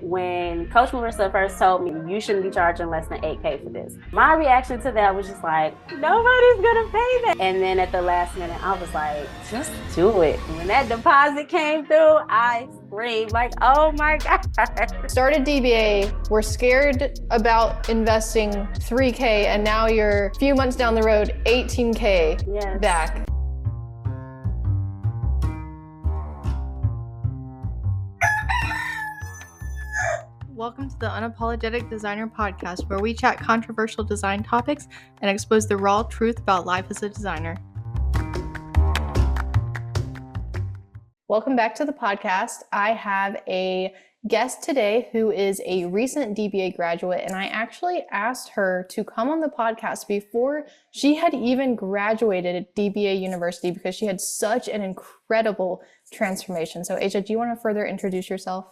when Coach Marissa first told me you shouldn't be charging less than $8K for this, my reaction to that was just like, nobody's gonna pay that. And then at the last minute, I was like, just do it. When that deposit came through, I screamed like, oh my God. Started DBA, we're scared about investing $3K, and now you're a few months down the road, $18K back. Welcome to the Unapologetic Designer Podcast, where we chat controversial design topics and expose the raw truth about life as a designer. Welcome back to the podcast. I have a guest today who is a recent DBA graduate, and I actually asked her to come on the podcast before she had even graduated at DBA University because she had such an incredible transformation. So Asia, do you want to further introduce yourself?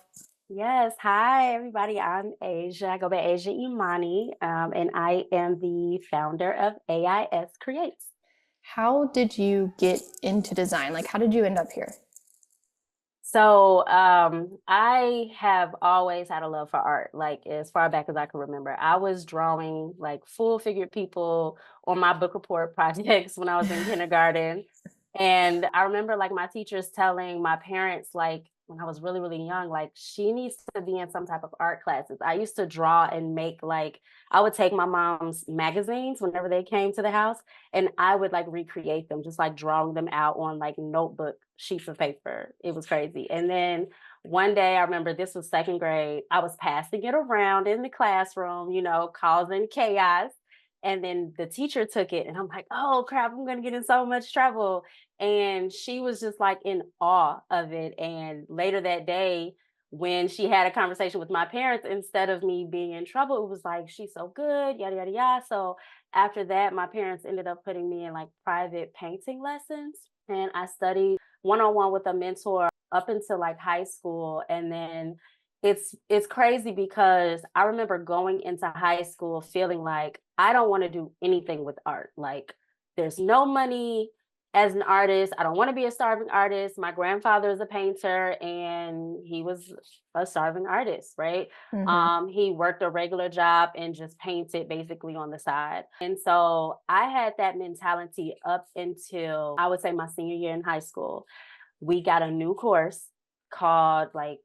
Yes. Hi, everybody. I'm Asia. I go by Asia Imani, and I am the founder of AIS Creates. How did you get into design? Like, how did you end up here? So I have always had a love for art, like as far back as I can remember. I was drawing like full-figured people on my book report projects when I was in kindergarten. And I remember like my teachers telling my parents, like when I was really, really young, like she needs to be in some type of art classes. I used to draw and make like, I would take my mom's magazines whenever they came to the house and I would like recreate them, just like drawing them out on like notebook sheets of paper. It was crazy. And then one day I remember this was second grade, I was passing it around in the classroom, you know, causing chaos. And then the teacher took it and I'm like, oh crap, I'm going to get in so much trouble. And she was just like in awe of it. And later that day, when she had a conversation with my parents, instead of me being in trouble, it was like, she's so good, yada, yada, yada. So after that, my parents ended up putting me in like private painting lessons. And I studied one-on-one with a mentor up until like high school. And then it's crazy because I remember going into high school feeling like I don't want to do anything with art. Like there's no money as an artist. I don't want to be a starving artist. My grandfather is a painter and he was a starving artist, right? Mm-hmm. He worked a regular job and just painted basically on the side. And so I had that mentality up until I would say my senior year in high school. We got a new course called like,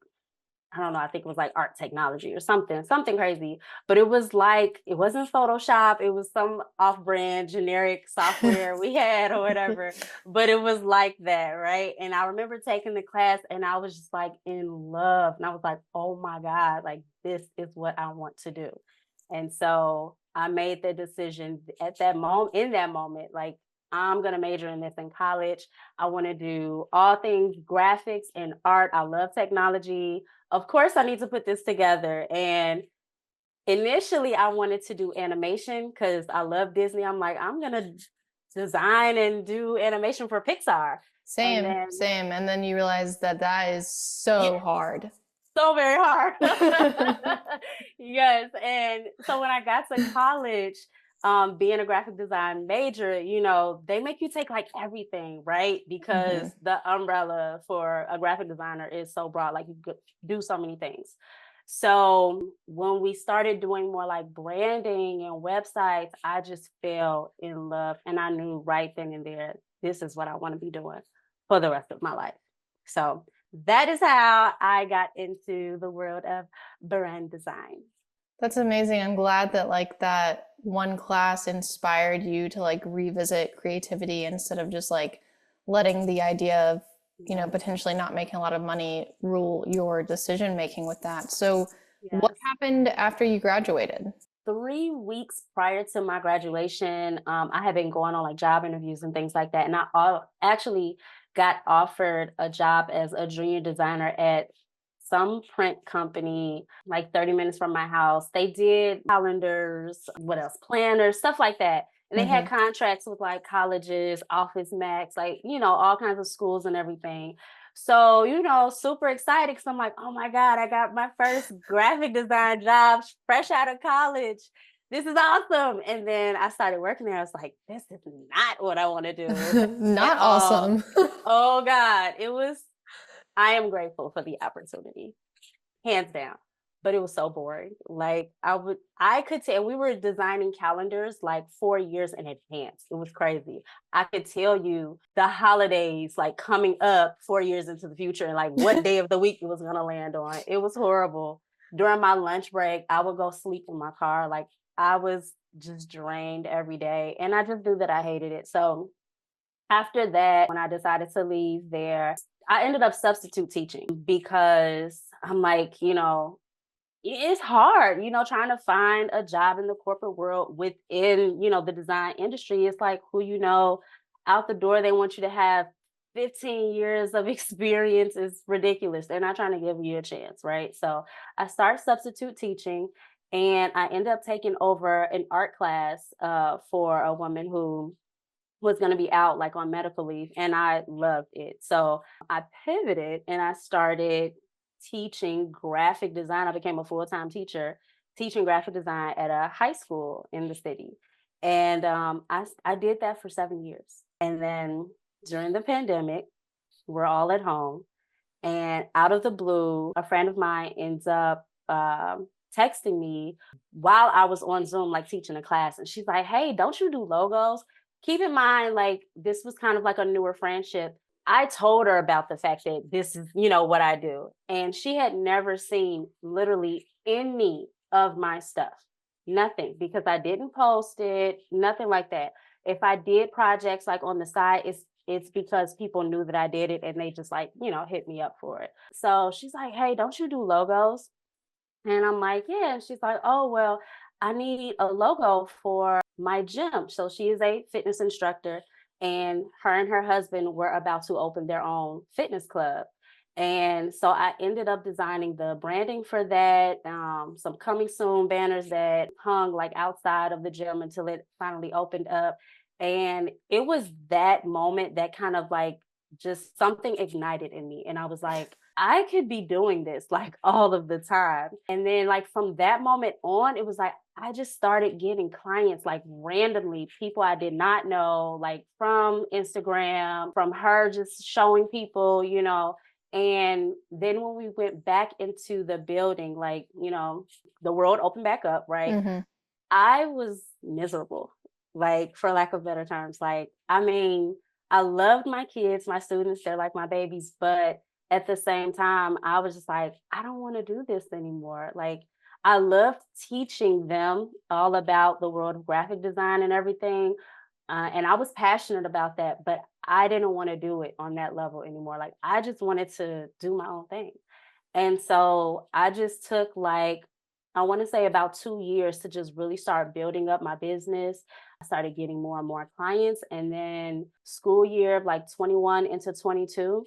I don't know, I think it was like art technology or something crazy. But it was like, it wasn't Photoshop. It was some off-brand generic software we had or whatever. But it was like that, right? And I remember taking the class and I was just like in love. And I was like, oh my God, like this is what I want to do. And so I made the decision at that moment, in that moment, like, I'm going to major in this in college. I want to do all things graphics and art. I love technology. Of course, I need to put this together. And initially, I wanted to do animation because I love Disney. I'm like, I'm going to design and do animation for Pixar. Same. And then you realize that is so hard. So very hard. Yes. And so when I got to college, being a graphic design major, you know, they make you take like everything, right? Because the umbrella for a graphic designer is so broad, like you could do so many things. So when we started doing more like branding and websites, I just fell in love and I knew right then and there, this is what I want to be doing for the rest of my life. So that is how I got into the world of brand design. That's amazing. I'm glad that like that one class inspired you to like revisit creativity instead of just like letting the idea of, you know, potentially not making a lot of money rule your decision making with that. So what happened after you graduated? 3 weeks prior to my graduation, I had been going on like job interviews and things like that. And I actually got offered a job as a junior designer at some print company, like 30 minutes from my house. They did calendars, what else? Planners, stuff like that. And they had contracts with like colleges, Office Max, like, you know, all kinds of schools and everything. So, you know, super excited because I'm like, oh my God, I got my first graphic design job fresh out of college. This is awesome. And then I started working there. I was like, this is not what I want to do. Not awesome. Oh God, I am grateful for the opportunity, hands down. but it was so boring. Like I could tell we were designing calendars like 4 years in advance. It was crazy. I could tell you the holidays like coming up 4 years into the future and like what day of the week it was gonna land on. It was horrible. During my lunch break, I would go sleep in my car. Like I was just drained every day. And I just knew that I hated it. So after that, when I decided to leave there, I ended up substitute teaching because I'm like, it's hard, trying to find a job in the corporate world within, the design industry. It's like who out the door, they want you to have 15 years of experience is ridiculous. They're not trying to give you a chance, right? So I started substitute teaching and I ended up taking over an art class for a woman who was going to be out like on medical leave and I loved it. So I pivoted and I started teaching graphic design. I became a full-time teacher teaching graphic design at a high school in the city. And I did that for 7 years. And then during the pandemic, we're all at home. And out of the blue, a friend of mine ends up texting me while I was on Zoom, like teaching a class. And she's like, hey, don't you do logos? Keep in mind, like, this was kind of like a newer friendship. I told her about the fact that this is, what I do. And she had never seen literally any of my stuff, nothing, because I didn't post it, nothing like that. If I did projects like on the side, it's because people knew that I did it and they just like, hit me up for it. So she's like, hey, don't you do logos? And I'm like, yeah. And she's like, oh, well, I need a logo for my gym. So she is a fitness instructor, and her husband were about to open their own fitness club. And so I ended up designing the branding for that, some coming soon banners that hung like outside of the gym until it finally opened up. And it was that moment that kind of like just something ignited in me. And I was like, I could be doing this like all of the time. And then, like, from that moment on, it was like I just started getting clients like randomly, people I did not know, like from Instagram, from her just showing people. And then when we went back into the building, like, the world opened back up, right? Mm-hmm. I was miserable, like, for lack of better terms. Like, I mean, I loved my kids, my students, they're like my babies, but at the same time, I was just like, I don't want to do this anymore. Like, I loved teaching them all about the world of graphic design and everything. And I was passionate about that, but I didn't want to do it on that level anymore. Like, I just wanted to do my own thing. And so I just took like, I want to say about 2 years to just really start building up my business. I started getting more and more clients. And then school year of like 21 into 22,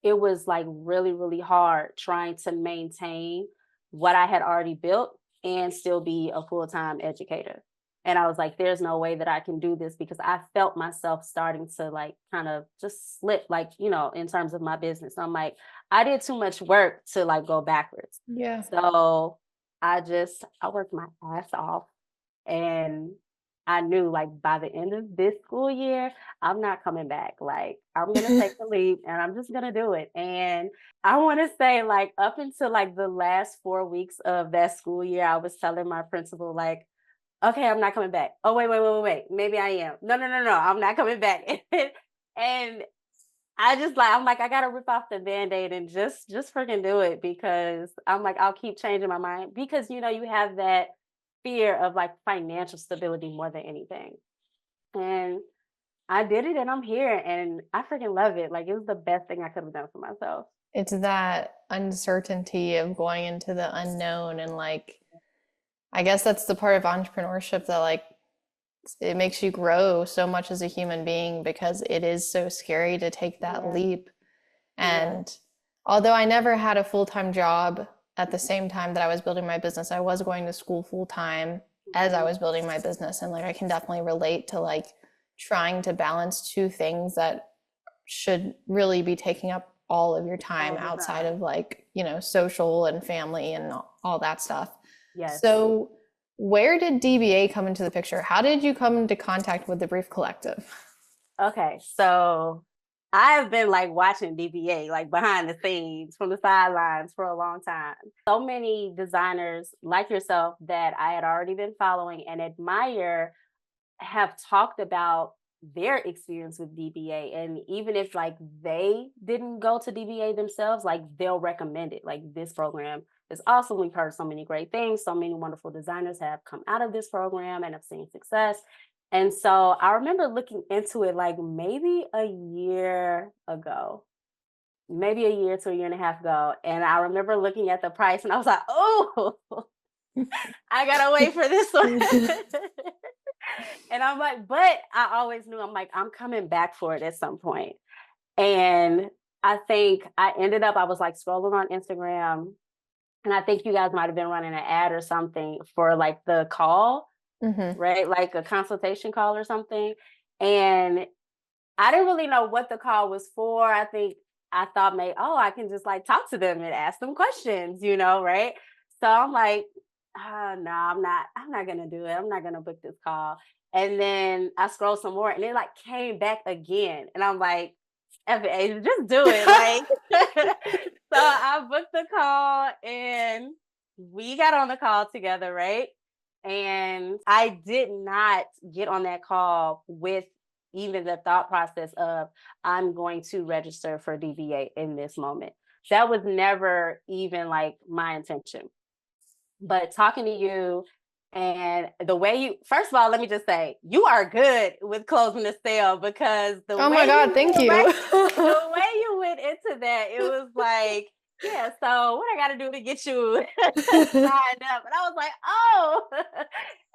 it was like really, really hard trying to maintain what I had already built and still be a full-time educator. And I was like, there's no way that I can do this because I felt myself starting to like kind of just slip, like, in terms of my business. I'm like, I did too much work to like go backwards. Yeah. So I worked my ass off, and I knew like by the end of this school year, I'm not coming back. Like, I'm gonna take the leap and I'm just gonna do it. And I want to say, like, up until like the last 4 weeks of that school year, I was telling my principal, like, okay, I'm not coming back. Oh, wait. Maybe I am. No, I'm not coming back. And I just like, I'm like, I gotta rip off the band-aid and just freaking do it, because I'm like, I'll keep changing my mind because you have that fear of like financial stability more than anything. And I did it and I'm here and I freaking love it. Like, it was the best thing I could have done for myself. It's that uncertainty of going into the unknown, and like, I guess that's the part of entrepreneurship that like it makes you grow so much as a human being, because it is so scary to take that Yeah. leap. Yeah. And although I never had a full-time job at the same time that I was building my business, I was going to school full-time as I Mhm. was building my business. And like I can definitely relate to like trying to balance two things that should really be taking up all of your time All the outside time. of like, social and family and all that stuff. Yes. So where did DBA come into the picture? How did you come into contact with the Brief Collective? Okay. So I have been like watching DBA, like behind the scenes from the sidelines for a long time. So many designers like yourself that I had already been following and admire have talked about their experience with DBA. And even if like they didn't go to DBA themselves, like they'll recommend it. Like this program is awesome. We've heard so many great things. So many wonderful designers have come out of this program and have seen success. And so I remember looking into it like maybe a year ago, maybe a year to a year and a half ago. And I remember looking at the price and I was like, oh, I gotta wait for this one. And I'm like, but I always knew I'm like, I'm coming back for it at some point. And I think I was like scrolling on Instagram, and I think you guys might have been running an ad or something for like the call, Mm-hmm. right? Like a consultation call or something. And I didn't really know what the call was for. I thought maybe, oh, I can just like talk to them and ask them questions, right? So I'm like, no, I'm not gonna do it. I'm not gonna book this call. And then I scrolled some more and it like came back again. And I'm like, FA, just do it. Like so I booked the call and we got on the call together, right? And I did not get on that call with even the thought process of I'm going to register for DBA in this moment. That was never even like my intention. But talking to you and the way you, first of all, let me just say, you are good with closing the sale because the Oh way my God, you thank went, right, you. the way you went into that, it was like, yeah, so what I got to do to get you signed up? And I was like, oh.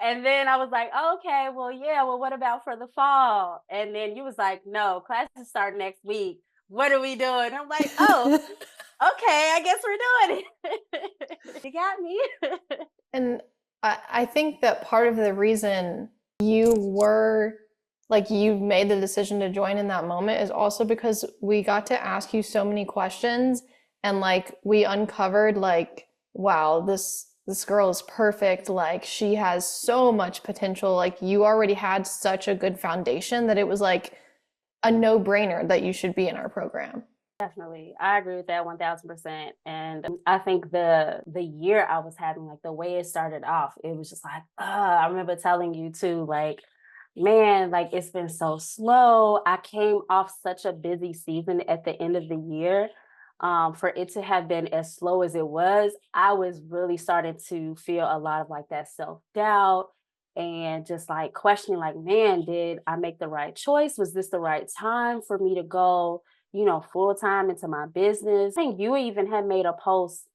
And then I was like, okay, well, yeah, well, what about for the fall? And then you was like, no, classes start next week. What are we doing? I'm like, oh, okay, I guess we're doing it. You got me. And I think that part of the reason you were like you made the decision to join in that moment is also because we got to ask you so many questions and like we uncovered like, wow, this girl is perfect. Like she has so much potential. Like you already had such a good foundation that it was like a no-brainer that you should be in our program. Definitely. I agree with that 1000%. And I think the year I was having, like the way it started off, it was just like, I remember telling you too, like, man, like it's been so slow. I came off such a busy season at the end of the year. For it to have been as slow as it was, I was really starting to feel a lot of like that self-doubt and just like questioning, like, man, did I make the right choice? Was this the right time for me to go, full time into my business? I think you even had made a post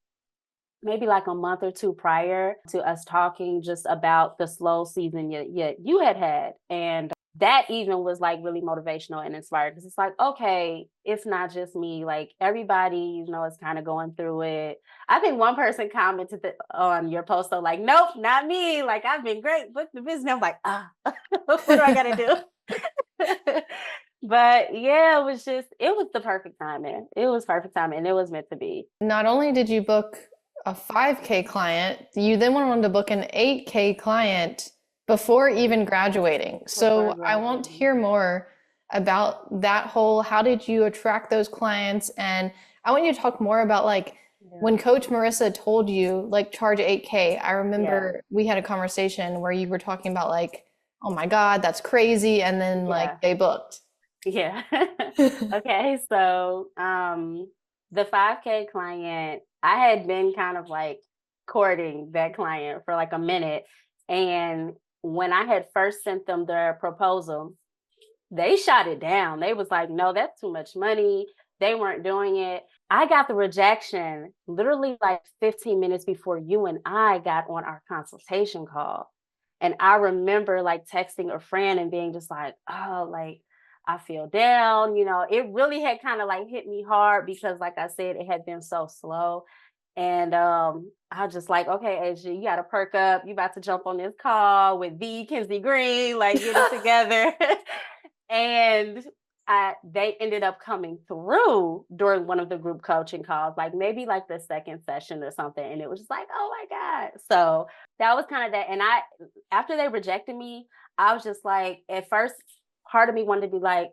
maybe like a month or two prior to us talking just about the slow season you had. And that even was like really motivational and inspired because it's like, okay, it's not just me. Like everybody, is kind of going through it. I think one person commented on your post, though, like, nope, not me. Like I've been great, book the business. I'm like, what do I got to do? But yeah, it was the perfect timing. It was perfect timing and it was meant to be. Not only did you book a 5K client, you then went on to book an 8K client before even graduating. Before So I want to graduating. hear more about that whole, how did you attract those clients? And I want you to talk more about like Yeah. when Coach Marissa told you like charge 8K. I Yeah. remember we had a conversation where you were talking about like, oh my God, that's crazy. And then Yeah. like they booked. Yeah. Okay. So the 5K client, I had been kind of like courting that client for like a minute. And when I had first sent them their proposal, they shot it down. They was like, no, that's too much money. They weren't doing it. I got the rejection literally like 15 minutes before you and I got on our consultation call. And I remember like texting a friend and being just like, oh, like I feel down. It really had kind of like hit me hard because, like I said, it had been so slow. And I was just like, okay, Asia, you got to perk up. You about to jump on this call with the Kenzie Green, like get it together. And they ended up coming through during one of the group coaching calls, like maybe like the second session or something. And it was just like, oh my God. So that was kind of that. And after they rejected me, I was just like, at first, part of me wanted to be like,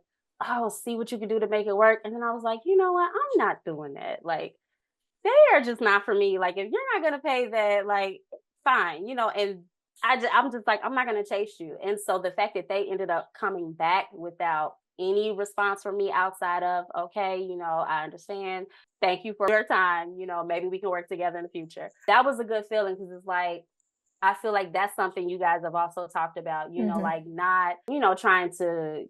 oh, see what you can do to make it work. And then I was like, you know what? I'm not doing that. Like, they are just not for me. Like, if you're not gonna pay that, like, fine, and I'm just like, I'm not gonna chase you. And so the fact that they ended up coming back without any response from me outside of, okay, I understand. Thank you for your time. Maybe we can work together in the future. That was a good feeling because it's like, I feel like that's something you guys have also talked about, Mhm. like not, trying to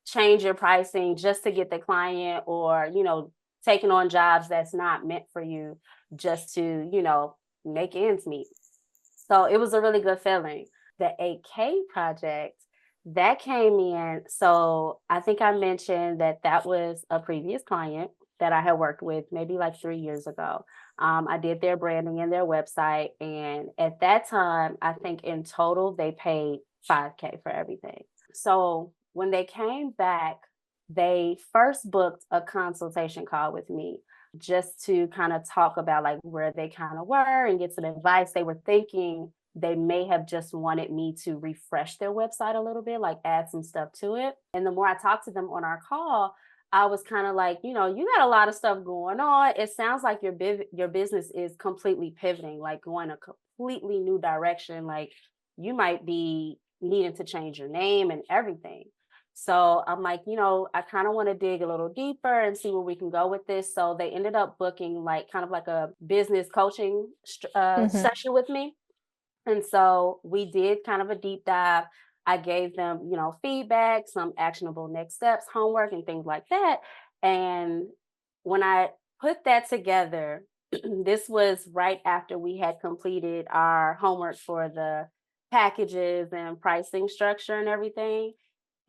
change your pricing just to get the client, or taking on jobs that's not meant for you just to make ends meet. So it was a really good feeling. The 8K project that came in, so I think I mentioned that that was a previous client that I had worked with maybe like 3 years ago. I did their branding and their website, and at that time I think in total they paid 5K for everything. So when they came back, they first booked a consultation call with me just to kind of talk about like where they kind of were and get some advice. They were thinking they may have just wanted me to refresh their website a little bit, like add some stuff to it. And the more I talked to them on our call, I was kind of like, you got a lot of stuff going on. It sounds like your business is completely pivoting, like going a completely new direction. Like you might be needing to change your name and everything. So I'm like, I kind of want to dig a little deeper and see where we can go with this. So they ended up booking like kind of like a business coaching Mhm. session with me. And so we did kind of a deep dive. I gave them, feedback, some actionable next steps, homework, and things like that. And when I put that together, this was right after we had completed our homework for the packages and pricing structure and everything.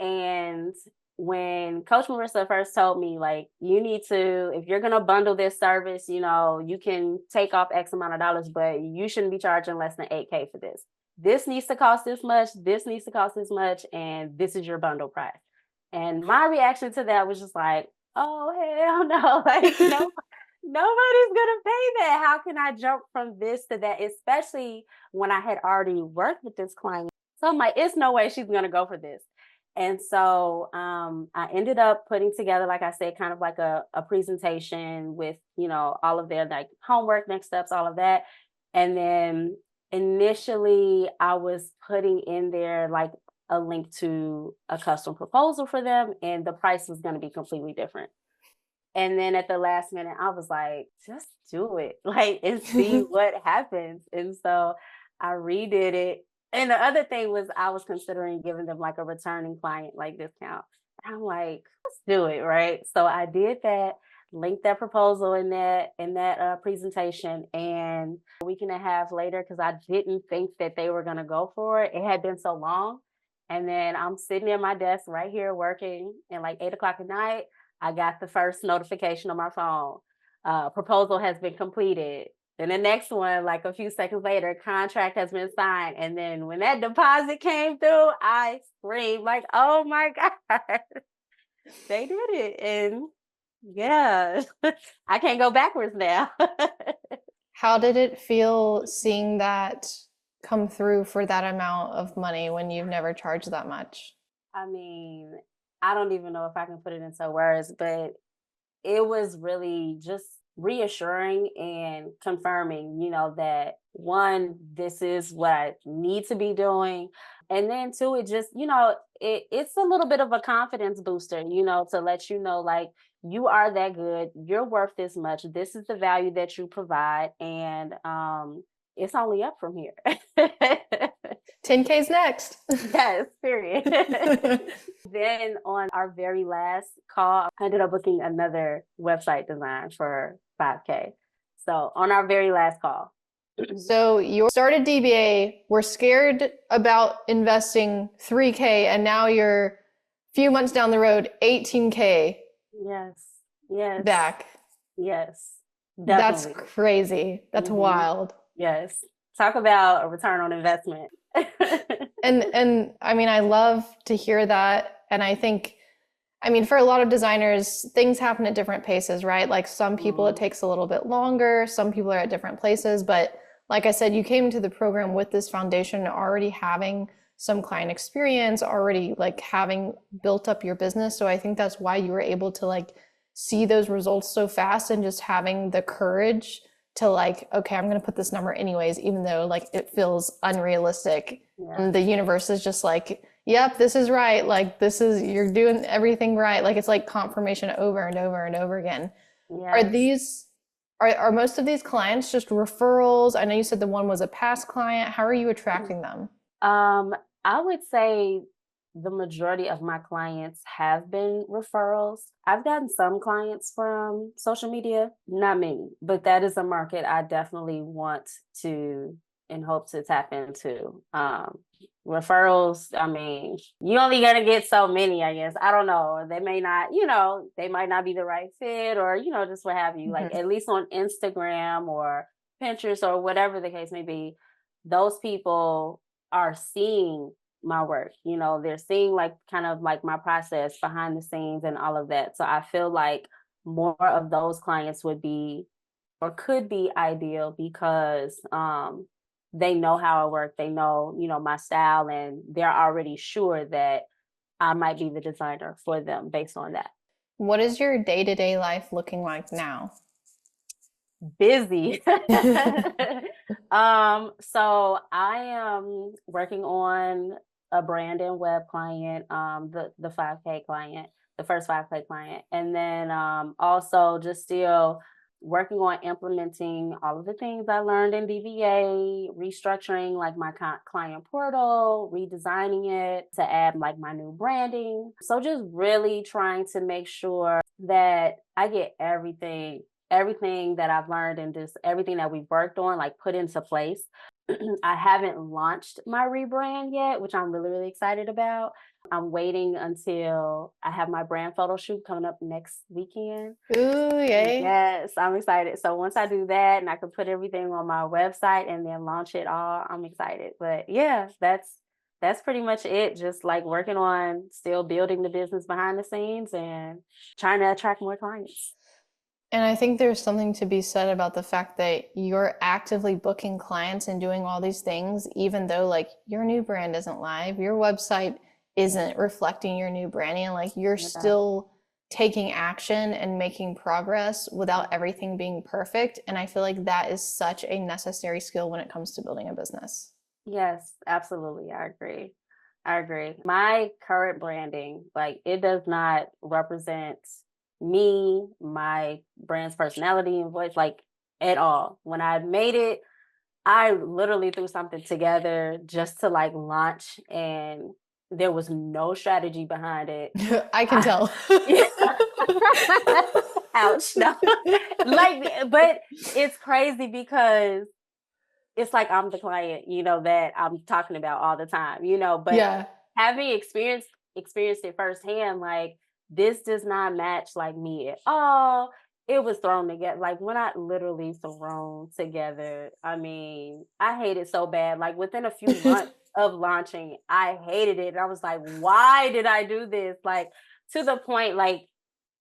And when Coach Marissa first told me, like, you need to, if you're going to bundle this service, you can take off X amount of dollars, but you shouldn't be charging less than 8K for this. This needs to cost this much. This needs to cost this much. And this is your bundle price. And my reaction to that was just like, oh, hell no. Like, no, nobody's going to pay that. How can I jump from this to that? Especially when I had already worked with this client. So I'm like, it's no way she's going to go for this. And so I ended up putting together, like I said, kind of like a presentation with, all of their like homework, next steps, all of that. And then initially I was putting in there like a link to a custom proposal for them, and the price was going to be completely different. And then at the last minute, I was like, just do it, like, and see what happens. And so I redid it. And the other thing was I was considering giving them like a returning client like discount. I'm like, let's do it, right? So I did that, linked that proposal in that presentation, and a week and a half later, because I didn't think that they were gonna go for it. It had been so long. And then I'm sitting at my desk right here working, and like 8 o'clock at night, I got the first notification on my phone. Proposal has been completed. Then the next one, like a few seconds later, contract has been signed. And then when that deposit came through, I screamed like, oh my God, they did it. And yeah, I can't go backwards now. How did it feel seeing that come through for that amount of money when you've never charged that much? I mean, I don't even know if I can put it into words, but it was really just reassuring and confirming, that one, this is what I need to be doing. And then two, it just, it's a little bit of a confidence booster, to let you know, like, you are that good, you're worth this much, this is the value that you provide, and it's only up from here. 10K's next. Yes, period. Then on our very last call, I ended up booking another website design for 5K. So on our very last call. So you started DBA, were scared about investing 3K, and now you're a few months down the road, 18K Yes, yes, back. yes, That's definitely. crazy. That's Hmm. wild. Yes. Talk about a return on investment. And I mean, I love to hear that. And I think, I mean, for a lot of designers, things happen at different paces, right? Like some people it Mm, takes a little bit longer, some people are at different places. But like I said, you came to the program with this foundation already having some client experience, already like having built up your business. So I think that's why you were able to like see those results so fast, and just having the courage to like, okay, I'm going to put this number anyways, even though like it feels unrealistic. Yeah. And the universe is just like, yep, this is right. Like this is, you're doing everything right. Like it's like confirmation over and over and over again. Are Yes. these are most of these clients just referrals? I know you said the one was a past client. How are you attracting them? Um, I would say the majority of my clients have been referrals. I've gotten some clients from social media, not many, but that is a market I definitely want to and hope to tap into. Referrals, I mean, you only gonna get so many, I guess. I don't know. They may not, they might not be the right fit, or, just what have you. Like Mhm. at least on Instagram or Pinterest or whatever the case may be, those people are seeing my work. They're seeing like kind of like my process behind the scenes and all of that. So I feel like more of those clients would be or could be ideal because they know how I work, they know, my style, and they're already sure that I might be the designer for them based on that. What is your day-to-day life looking like now? Busy. So I am working on a brand and web client, the 5K client, the first 5K client. And then also just still working on implementing all of the things I learned in DBA, restructuring like my client portal, redesigning it to add like my new branding. So just really trying to make sure that I get everything that I've learned and just everything that we've worked on, like put into place. I haven't launched my rebrand yet, which I'm really, really excited about. I'm waiting until I have my brand photo shoot coming up next weekend. Ooh, yay. Yes, I'm excited. So once I do that and I can put everything on my website and then launch it all, I'm excited. But yeah, that's pretty much it. Just like working on still building the business behind the scenes and trying to attract more clients. And I think there's something to be said about the fact that you're actively booking clients and doing all these things, even though like your new brand isn't live, your website isn't reflecting your new branding. Like you're Yeah. still taking action and making progress without everything being perfect. And I feel like that is such a necessary skill when it comes to building a business. Yes, absolutely. I agree. I agree. My current branding, like it does not represent me, my brand's personality and voice, like at all. When I made it, I literally threw something together just to like launch, and there was no strategy behind it. I can I, tell. ouch. No. Like, but it's crazy because it's like I'm the client, that I'm talking about all the time, but Yeah. having experienced it firsthand, like this does not match like me at all. It was thrown together. Like when I literally thrown together, I mean, I hate it so bad. Like within a few months of launching, I hated it. And I was like, why did I do this? Like to the point, like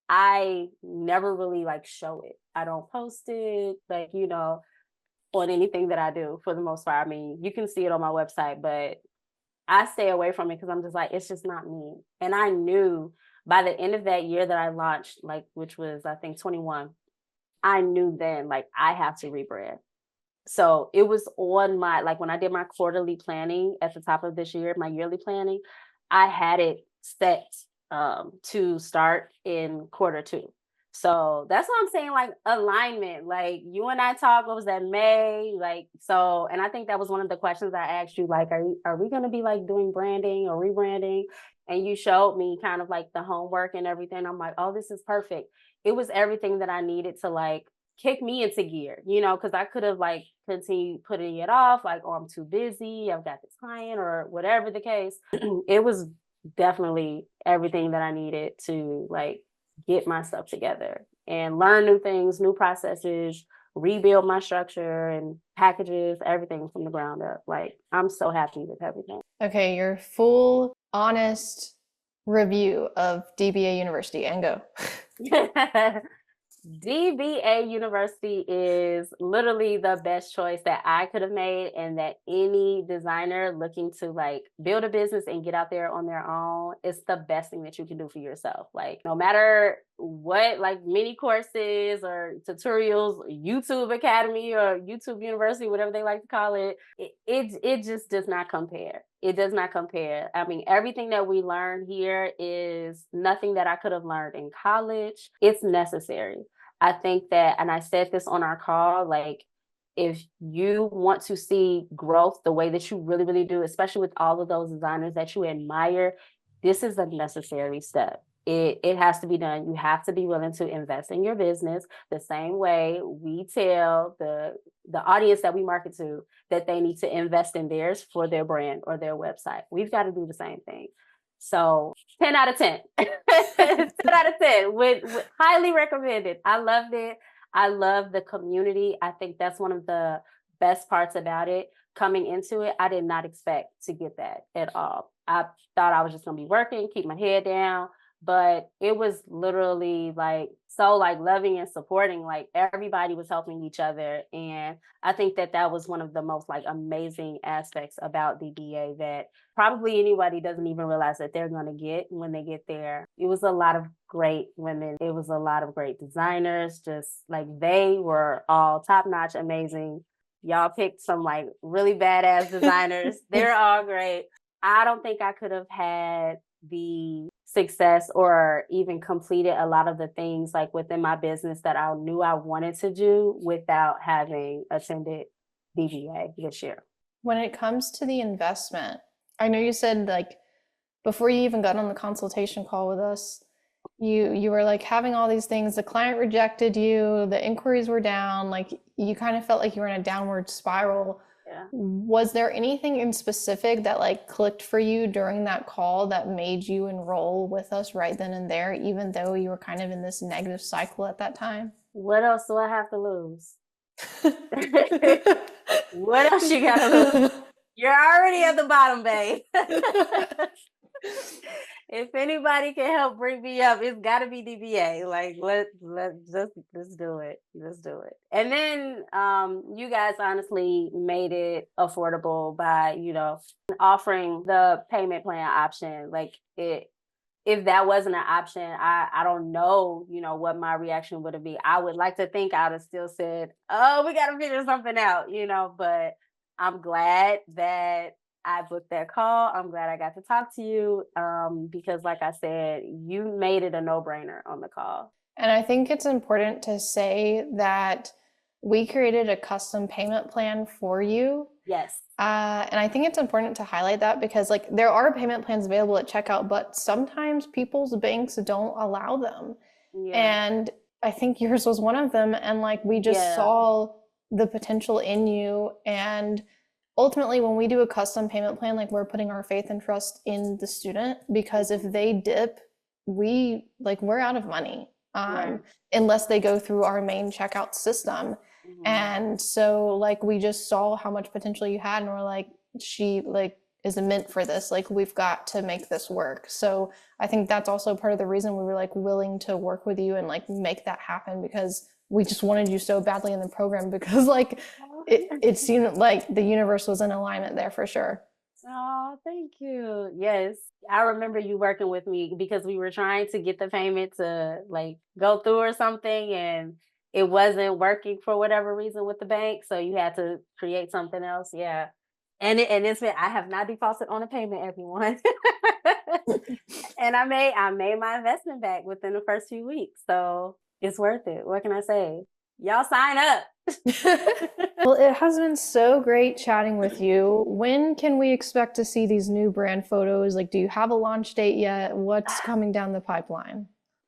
I never really like show it. I don't post it, like, on anything that I do for the most part. I mean, you can see it on my website, but I stay away from it because I'm just like, it's just not me. And I knew by the end of that year that I launched, like, which was, I think, 21, I knew then, like, I have to rebrand. So it was on my, like, when I did my quarterly planning at the top of this year, my yearly planning, I had it set to start in quarter two. So that's what I'm saying, like alignment. Like you and I talked, what was that, May? Like, so, and I think that was one of the questions I asked you, like, are we gonna be like doing branding or rebranding? And you showed me kind of like the homework and everything. I'm like, oh, this is perfect. It was everything that I needed to like kick me into gear, because I could have like continued putting it off, like, oh, I'm too busy, I've got this client or whatever the case. It was definitely everything that I needed to like get my stuff together and learn new things, new processes, rebuild my structure and packages, everything from the ground up. Like I'm so happy with everything. Okay, your full, honest review of DBA University and go. DBA University is literally the best choice that I could have made, and that any designer looking to like build a business and get out there on their own, it's the best thing that you can do for yourself. Like no matter what, like mini courses or tutorials, YouTube Academy or YouTube University, whatever they like to call it, it just does not compare. It does not compare. I mean, everything that we learn here is nothing that I could have learned in college. It's necessary. I think that, and I said this on our call, like if you want to see growth the way that you really, really do, especially with all of those designers that you admire, this is a necessary step. It has to be done. You have to be willing to invest in your business the same way we tell the audience that we market to that they need to invest in theirs for their brand or their website. We've got to do the same thing. So 10 out of 10. 10 out of 10. With highly recommended. I loved it. I love the community. I think that's one of the best parts about it. Coming into it, I did not expect to get that at all. I thought I was just gonna be working, keep my head down, but it was literally like so like loving and supporting. Like everybody was helping each other, and I think that that was one of the most like amazing aspects about DBA that probably anybody doesn't even realize that they're going to get when they get there. It was a lot of great women. It was a lot of great designers. Just like they were all top notch, amazing. Y'all picked some like really badass designers. They're all great. I don't think I could have had the success or even completed a lot of the things like within my business that I knew I wanted to do without having attended DBA this year. When it comes to the investment, I know you said like before you even got on the consultation call with us, you were like having all these things, the client rejected you, the inquiries were down, like you kind of felt like you were in a downward spiral. Yeah. Was there anything in specific that like clicked for you during that call that made you enroll with us right then and there, even though you were kind of in this negative cycle at that time? What else do I have to lose? What else you gotta lose? You're already at the bottom, babe. If anybody can help bring me up, it's got to be DBA. Like let's do it. Let's do it. And then you guys honestly made it affordable by offering the payment plan option. Like it. If that wasn't an option, I don't know, what my reaction would have been. I would like to think I'd have still said, "Oh, we got to figure something out," But I'm glad that I booked that call. I'm glad I got to talk to you because, like I said, you made it a no-brainer on the call. And I think it's important to say that we created a custom payment plan for you. Yes. And I think it's important to highlight that because like there are payment plans available at checkout, but sometimes people's banks don't allow them. Yeah. And I think yours was one of them. And like we just saw the potential in you. And ultimately, when we do a custom payment plan, like we're putting our faith and trust in the student because if they dip, we're out of money Right. unless they go through our main checkout system. Mhm. And so like we just saw how much potential you had and we're like, she like is meant for this. Like we've got to make this work. So I think that's also part of the reason we were like willing to work with you and like make that happen because we just wanted you so badly in the program because like it seemed like the universe was in alignment there for sure. Oh, thank you. Yes. I remember you working with me because we were trying to get the payment to like go through or something and it wasn't working for whatever reason with the bank. So you had to create something else. Yeah. And it's been I have not defaulted on a payment, everyone. And I made my investment back within the first few weeks. So it's worth it. What can I say? Y'all sign up. Well, it has been so great chatting with you. When can we expect to see these new brand photos? Like, do you have a launch date yet? What's coming down the pipeline?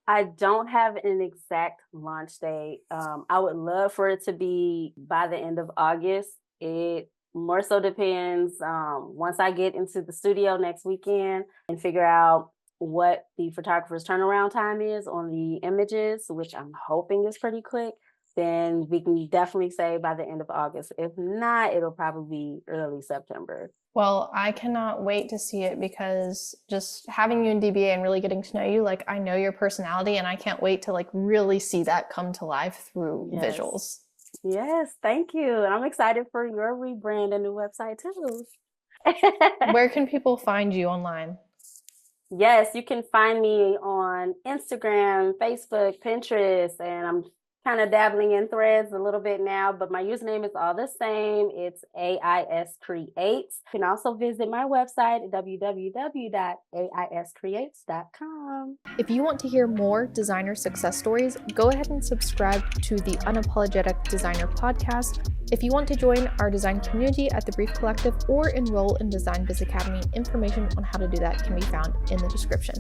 I don't have an exact launch date. I would love for it to be by the end of August. It more so depends once I get into the studio next weekend and figure out what the photographer's turnaround time is on the images, which I'm hoping is pretty quick. then we can definitely say by the end of August. If not, it'll probably be early September. Well, I cannot wait to see it because just having you in DBA and really getting to know you, like I know your personality and I can't wait to like really see that come to life through visuals. Yes, thank you. And I'm excited for your rebrand and new website too. Where can people find you online? Yes, you can find me on Instagram, Facebook, Pinterest, and I'm kind of dabbling in Threads a little bit now, but my username is all the same. It's AIS Creates. You can also visit my website at www.aiscreates.com. If you want to hear more designer success stories, go ahead and subscribe to the Unapologetic Designer podcast. If you want to join our design community at the Brief Collective or enroll in Design Biz Academy, information on how to do that can be found in the description.